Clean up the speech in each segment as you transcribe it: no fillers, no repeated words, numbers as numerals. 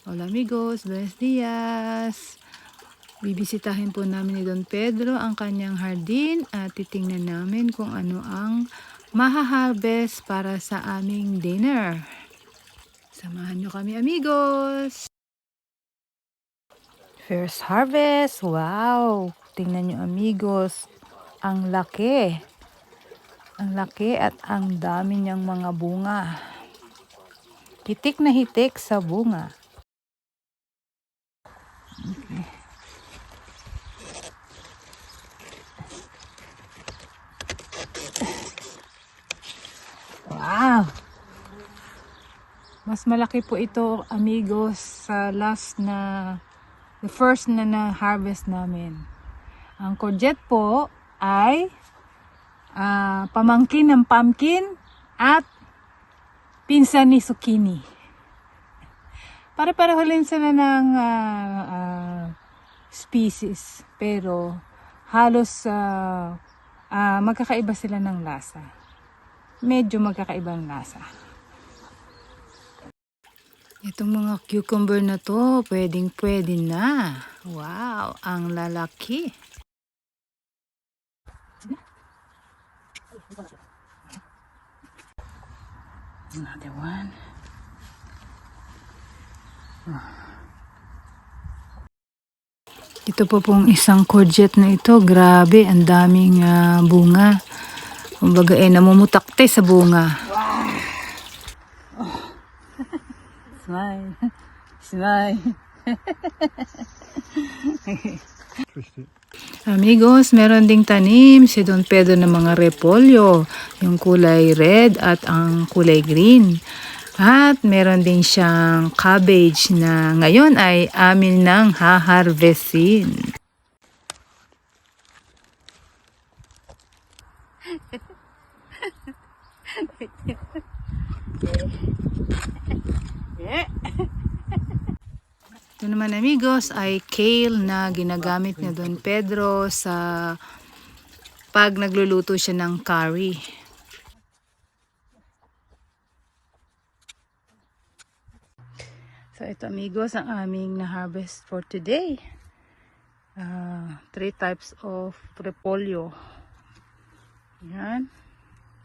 Hola amigos, buenos dias. Bibisitahin po namin ni Don Pedro ang kanyang hardin at titingnan namin kung ano ang maha-harvest para sa aming dinner. Samahan nyo kami amigos. First harvest, wow! Tingnan nyo amigos, ang laki. Ang laki at ang dami niyang mga bunga. Hitik na hitik sa bunga. Okay. Wow! Mas malaki po ito amigos sa the first na na-harvest namin. Ang courgette po ay pamangkin ng pumpkin at pinsan ni zucchini. Para-pareho rin sila ng species, pero halos magkakaiba sila ng lasa. Medyo magkakaibang lasa. Itong mga cucumber na to, pwedeng-pwede na. Wow, ang lalaki. Another one. Ito po pong isang courgette na ito. Grabe, ang daming bunga. Kumbaga namumutakte sa bunga. Wow. Oh. Smile. Smile. Amigos, meron ding tanim si Don Pedro ng mga repolyo. Yung kulay red at ang kulay green. At meron din siyang cabbage na ngayon ay amin nang ha-harvestin. Ito naman amigos ay kale na ginagamit ni Don Pedro sa pag nagluluto siya ng curry. So ito amigos ang aming na-harvest for today. 3 types of repolyo. Yan.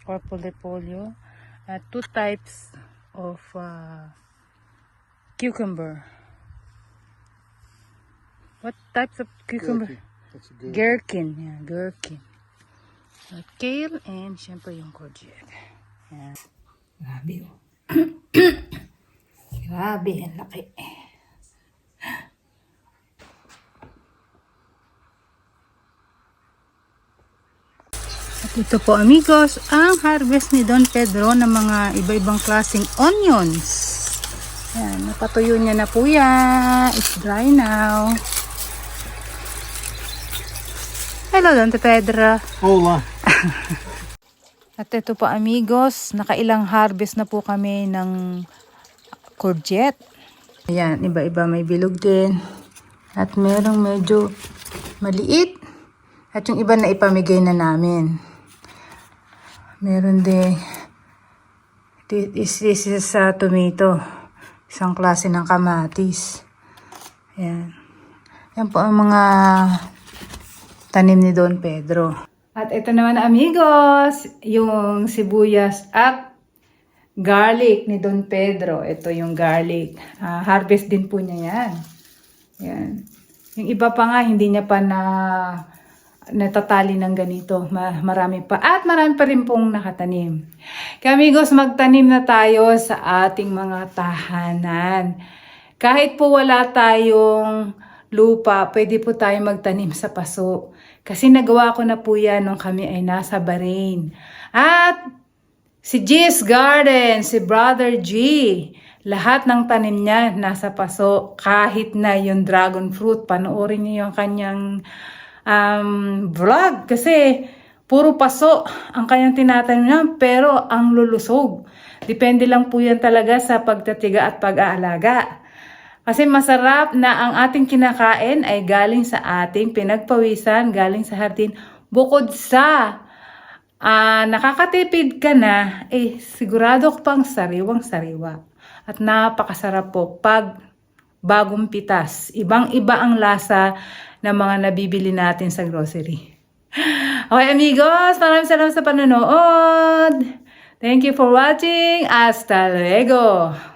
Purple repolyo. At 2 types of cucumber. What types of cucumber? Gherkin. Yeah, gherkin. At kale and syempre yung courgette. Yan. Grabe oh. Grabe, ang laki. At ito po amigos, ang harvest ni Don Pedro ng mga iba-ibang klaseng onions. Yan, napatuyo niya na po yan. It's dry now. Hello Don Pedro. Hola. At ito po amigos, nakailang harvest na po kami ng courgette. Ayan, iba-iba may bilog din. At merong medyo maliit. At yung iba na ipamigay na namin. Meron din. This is tomato. Isang klase ng kamatis. Ayan. Yan po ang mga tanim ni Don Pedro. At ito naman amigos, yung sibuyas at garlic ni Don Pedro. Ito yung garlic. Harvest din po niya yan. Yan. Yung iba pa nga, hindi niya pa natatali ng ganito. Marami pa. At marami pa rin pong nakatanim. Kaya amigos, magtanim na tayo sa ating mga tahanan. Kahit po wala tayong lupa, pwede po tayo magtanim sa paso. Kasi nagawa ko na po yan nung kami ay nasa Bahrain. At si G's Garden, si Brother G, lahat ng tanim niya nasa paso. Kahit na yung dragon fruit, panoorin niyo yung kanyang vlog. Kasi puro paso ang kanyang tinatanim niya, pero ang lulusog. Depende lang po yan talaga sa pagtatiga at pag-aalaga. Kasi masarap na ang ating kinakain ay galing sa ating pinagpawisan, galing sa hardin. Bukod sa nakakatipid ka na, sigurado ko pang sariwang-sariwa. At napakasarap po pag bagong pitas. Ibang-iba ang lasa ng mga nabibili natin sa grocery. Okay, amigos, maraming salamat sa panonood. Thank you for watching. Hasta luego.